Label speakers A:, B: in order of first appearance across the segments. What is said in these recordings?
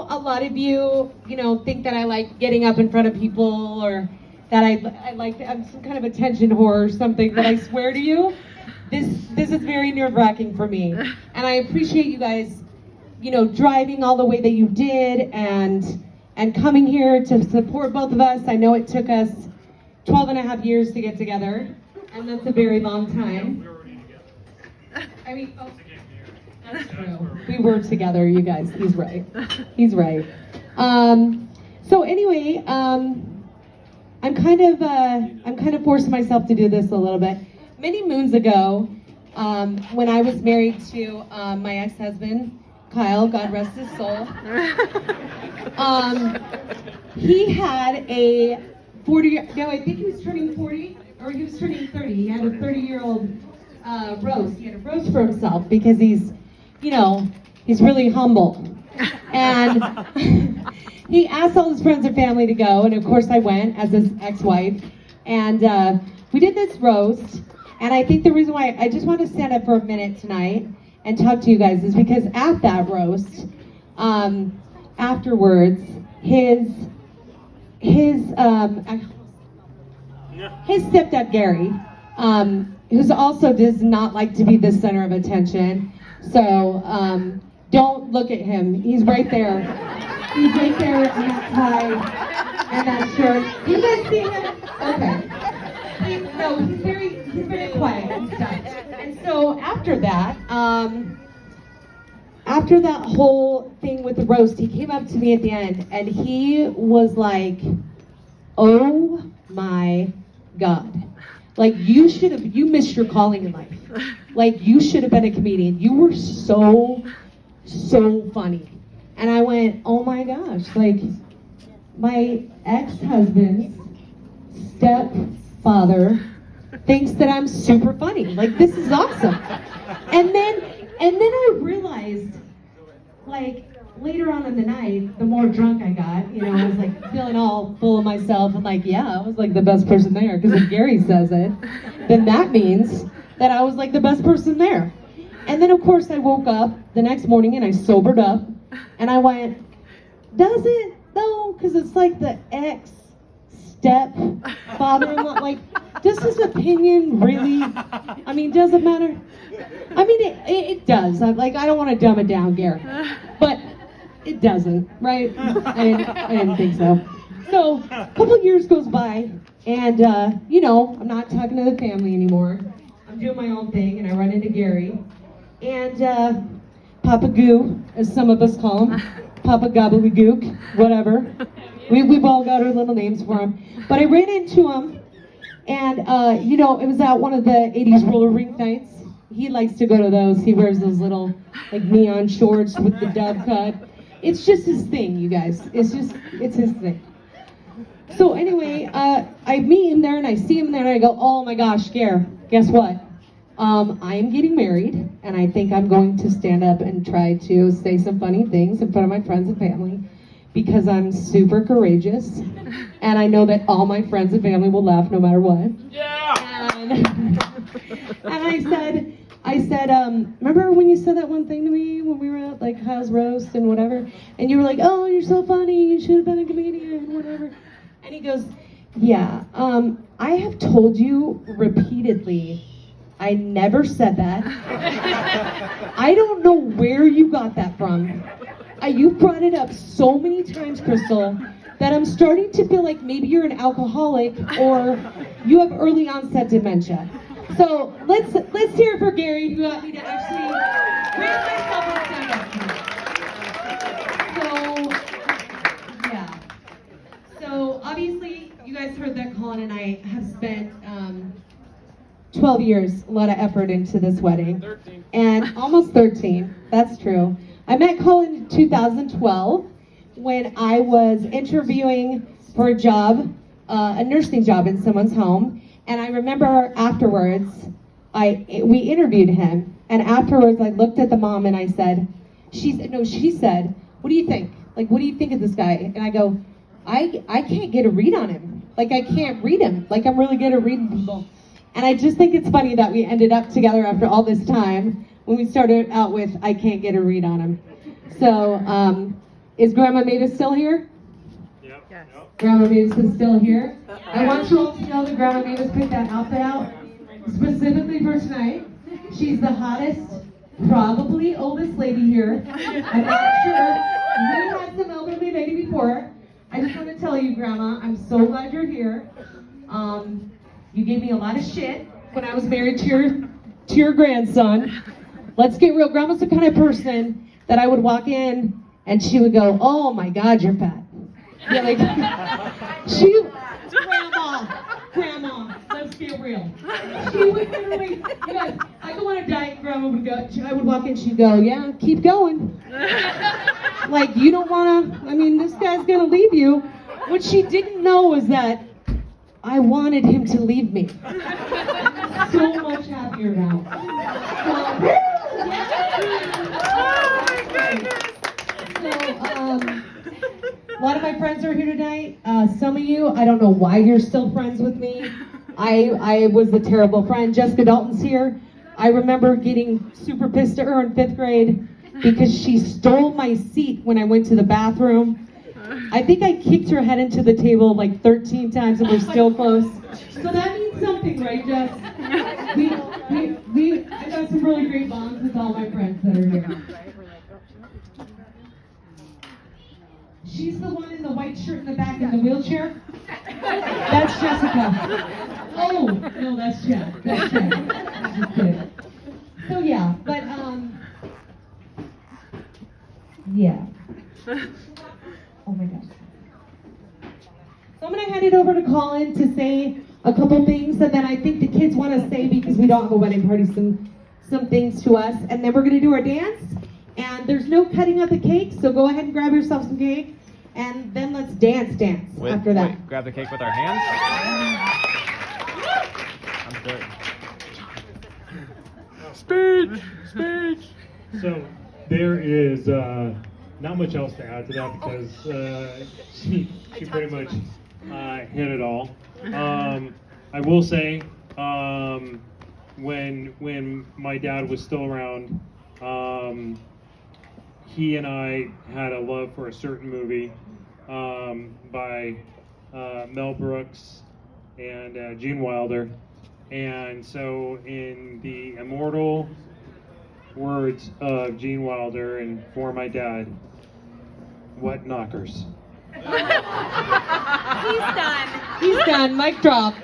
A: know a lot of you, think that I like getting up in front of people, or that I'm some kind of attention whore or something, but I swear to you, this is very nerve-wracking for me. And I appreciate you guys, driving all the way that you did and coming here to support both of us. I know it took us 12 and a half years to get together, and that's a very long time. I mean, that's true. We were together, you guys. He's right. He's right. So anyway, I'm kind of forcing myself to do this a little bit. Many moons ago, when I was married to my ex-husband, Kyle, God rest his soul, he had a 40. No, I think he was turning 40, or he was turning 30. He had a 30-year-old roast. He had a roast for himself because he's really humble. And he asked all his friends and family to go, and of course I went as his ex-wife. And we did this roast, and I think the reason why I just want to stand up for a minute tonight and talk to you guys is because at that roast, afterwards, his stepdad Gary, who also does not like to be the center of attention. So don't look at him. He's right there. He's right there in that tie and that shirt. You guys see him? Okay. He's very quiet and stuff. And so after that whole thing with the roast, he came up to me at the end and he was like, "Oh my God. Like, you missed your calling in life. Like, you should have been a comedian. You were so funny." And I went, "Oh my gosh, like, my ex-husband's stepfather thinks that I'm super funny. Like, this is awesome." And then I realized, like, later on in the night, the more drunk I got, I was like feeling all full of myself and like, yeah, I was like the best person there, because if Gary says it, then that means that I was like the best person there. And then of course I woke up the next morning and I sobered up and I went, "Does it though? Because it's like the ex-step-father-in-law, like, does his opinion really, does it matter?" It does. I don't want to dumb it down, Gary, but it doesn't, right? I didn't think so. So a couple years goes by, and I'm not talking to the family anymore. I'm doing my own thing, and I run into Gary, and Papa Goo, as some of us call him, Papa Gobbledygook, whatever. We've all got our little names for him. But I ran into him, and it was at one of the 80s roller rink nights. He likes to go to those. He wears those little like neon shorts with the dove cut. It's just his thing, you guys. It's his thing. So anyway, I meet him there and I see him there and I go, "Oh my gosh, Gare, guess what? I am getting married, and I think I'm going to stand up and try to say some funny things in front of my friends and family because I'm super courageous, and I know that all my friends and family will laugh no matter what." Yeah. And I said, "Remember when you said that one thing to me when we were at like Kyle's roast and whatever, and you were like, 'Oh, you're so funny, you should have been a comedian,' whatever." And he goes, "Yeah, I have told you repeatedly, I never said that. I don't know where you got that from. You brought it up so many times, Crystal, that I'm starting to feel like maybe you're an alcoholic or you have early onset dementia." So let's hear it for Gary, who got me to actually bring myself and stand up. So yeah. So obviously you guys heard that Colin and I have spent 12 years, a lot of effort into this wedding.
B: 13.
A: And almost 13, that's true. I met Colin in 2012 when I was interviewing for a job, a nursing job in someone's home. And I remember afterwards, we interviewed him. And afterwards I looked at the mom and I said, she said, "What do you think? Like, what do you think of this guy?" And I go, I can't get a read on him. Like, I can't read him. Like, I'm really good at reading people. And I just think it's funny that we ended up together after all this time when we started out with, "I can't get a read on him." So Is Grandma Mavis still here?
B: Yep.
C: Yes.
B: Yep.
A: Grandma Mavis is still here. I want you all to know that Grandma Mavis picked that outfit out specifically for tonight. She's the hottest, probably oldest lady here. I'm not sure. We had some elderly lady before. I just want to tell you, Grandma, I'm so glad you're here. You gave me a lot of shit when I was married to your grandson. Let's get real. Grandma's the kind of person that I would walk in and she would go, "Oh my God, you're fat." Yeah, like Grandma, let's get real. She would literally, you guys, I go on a diet, Grandma would go, I would walk in, she'd go, "Yeah, keep going." Like, you don't wanna, I mean, this guy's gonna leave you. What she didn't know was that I wanted him to leave me. So much happier now. A lot of my friends are here tonight. Some of you, I don't know why you're still friends with me. I was a terrible friend. Jessica Dalton's here. I remember getting super pissed at her in 5th grade because she stole my seat when I went to the bathroom. I think I kicked her head into the table like 13 times and we're still close. So that means something, right, Jess? I got some really great bonds with all my friends that are here. She's the one in the white shirt in the back in the wheelchair. That's Jessica. Oh, no, that's Jeff. That's Jeff. Just kidding. So yeah, but yeah. Oh my gosh. So I'm gonna hand it over to Colin to say a couple things, and then I think the kids want to say, because we don't have a wedding party, some things to us, and then we're gonna do our dance. And there's no cutting of the cake, so go ahead and grab yourself some cake, and then let's dance after that.
D: Wait, grab the cake with our hands? I'm good.
B: Speech. So there is not much else to add to that because she pretty much hit it all. I will say when my dad was still around, he and I had a love for a certain movie by Mel Brooks and Gene Wilder. And so in the immortal words of Gene Wilder and for my dad, what knockers?
C: He's done.
A: He's done. Mic drop.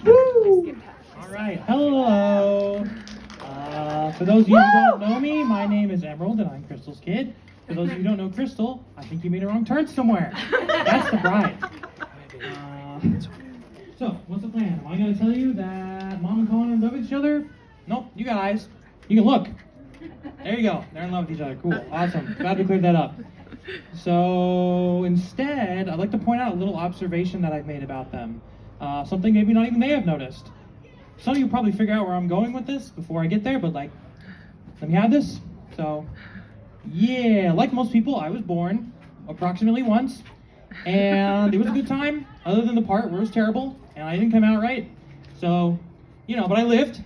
A: Woo!
E: All right, hello. For those of you who don't know me, my name is Emerald and I'm Crystal's kid. For those of you who don't know Crystal, I think you made a wrong turn somewhere. That's the bride. So, what's the plan? Am I going to tell you that Mom and Colin are in love with each other? Nope, you got eyes. You can look. There you go. They're in love with each other. Cool. Awesome. Glad we cleared that up. So, instead, I'd like to point out a little observation that I've made about them. Something maybe not even they have noticed. Some of you probably figure out where I'm going with this before I get there, but like, let me have this. So, yeah, like most people, I was born approximately once, and it was a good time, other than the part where it was terrible, and I didn't come out right. So, you know, but I lived,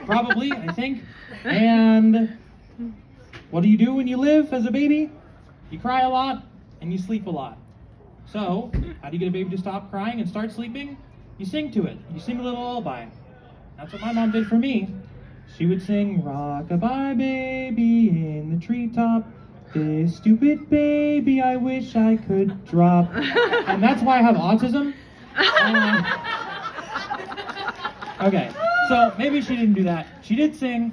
E: probably, I think. And what do you do when you live as a baby? You cry a lot, and you sleep a lot. So, how do you get a baby to stop crying and start sleeping? You sing to it. You sing a little lullaby. That's what my mom did for me. She would sing, "Rock-a-bye baby in the treetop. This stupid baby I wish I could drop." And that's why I have autism. Okay, so maybe she didn't do that. She did sing,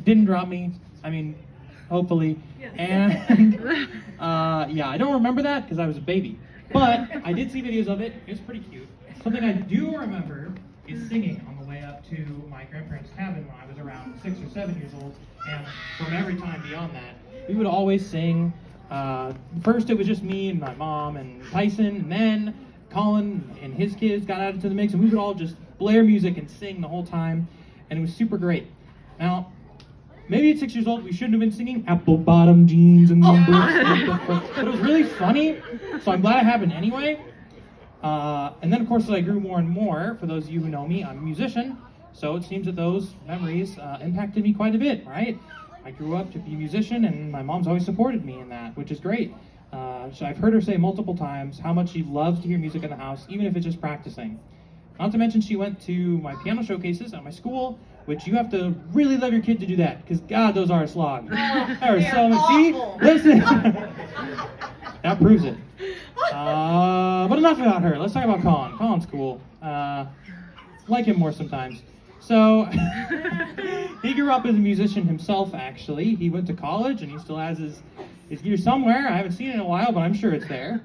E: didn't drop me. I mean, hopefully. And yeah, I don't remember that because I was a baby. But I did see videos of it. It was pretty cute. Something I do remember is singing on the way up to my grandparents' cabin when I was around 6 or 7 years old. And from every time beyond that, we would always sing. First, it was just me and my mom and Tyson, and then Colin and his kids got added to the mix, and we would all just blare music and sing the whole time, and it was super great. Now, maybe at 6 years old, we shouldn't have been singing apple bottom jeans and but it was really funny, so I'm glad it happened anyway. And then, of course, as I grew more and more, for those of you who know me, I'm a musician, So it seems that those memories impacted me quite a bit, right? I grew up to be a musician, and my mom's always supported me in that, which is great. So I've heard her say multiple times how much she loves to hear music in the house, even if it's just practicing. Not to mention she went to my piano showcases at my school, which you have to really love your kid to do that, because God, those are a slog. They're so much. See, listen, that proves it. But enough about her. Let's talk about Colin. Colin's cool. Like him more sometimes. So he grew up as a musician himself. Actually, he went to college and he still has his gear somewhere. I haven't seen it in a while, but I'm sure it's there.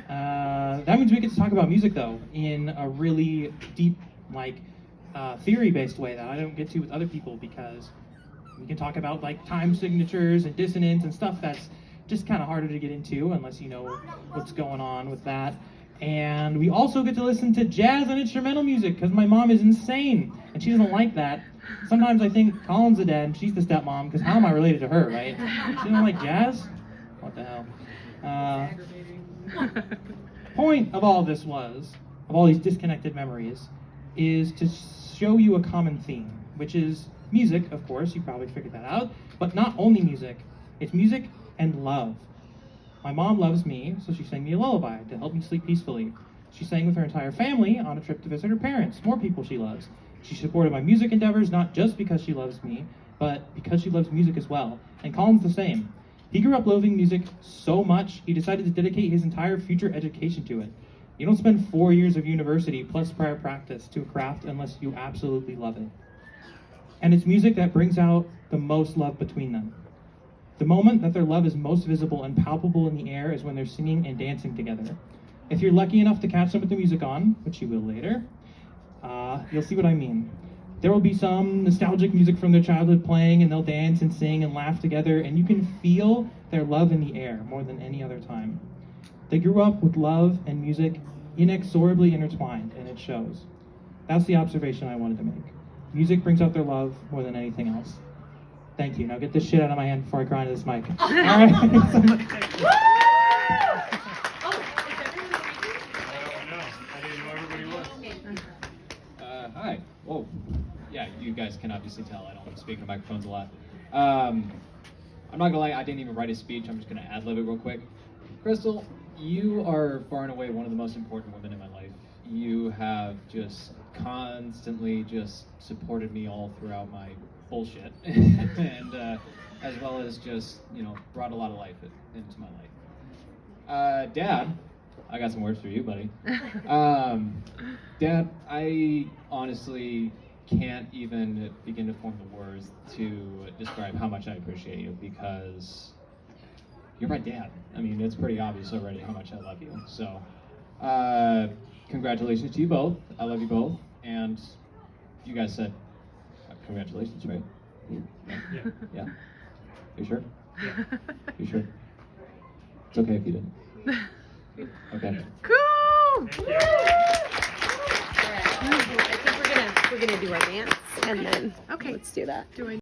E: That means we get to talk about music though in a really deep, theory-based way that I don't get to with other people, because we can talk about like time signatures and dissonance and stuff that's just kind of harder to get into unless you know what's going on with that. And we also get to listen to jazz and instrumental music because my mom is insane and she doesn't like that. Sometimes I think Colin's the dad and she's the stepmom, because how am I related to her, right? She doesn't like jazz? What the hell? Point of all this was, of all these disconnected memories, is to show you a common theme, which is music, of course, you probably figured that out, but not only music. It's music and love. My mom loves me, so she sang me a lullaby to help me sleep peacefully. She sang with her entire family on a trip to visit her parents, more people she loves. She supported my music endeavors not just because she loves me, but because she loves music as well. And Colin's the same. He grew up loving music so much, he decided to dedicate his entire future education to it. You don't spend 4 years of university plus prior practice to a craft unless you absolutely love it. And it's music that brings out the most love between them. The moment that their love is most visible and palpable in the air is when they're singing and dancing together. If you're lucky enough to catch them with the music on, which you will later, you'll see what I mean. There will be some nostalgic music from their childhood playing, and they'll dance and sing and laugh together, and you can feel their love in the air more than any other time. They grew up with love and music inexorably intertwined, and it shows. That's the observation I wanted to make. Music brings out their love more than anything else. Thank you. Now get this shit out of my hand before I cry into this mic. All right.
D: Hi. Whoa. Yeah, you guys can obviously tell I don't speak in microphones a lot. I'm not gonna lie, I didn't even write a speech. I'm just gonna ad-lib it real quick. Crystal, you are far and away one of the most important women in my life. You have just constantly just supported me all throughout my bullshit, and as well as just, brought a lot of life into my life. Dad, I got some words for you, buddy. Dad, I honestly can't even begin to form the words to describe how much I appreciate you, because you're my dad. I mean, it's pretty obvious already how much I love you. So, congratulations to you both. I love you both. And you guys said congratulations, right?
B: Yeah.
D: Yeah? You sure? Yeah. You sure? It's okay if you didn't. Okay.
C: Cool!
B: Thank you.
C: I think we're gonna do our dance and then let's do that.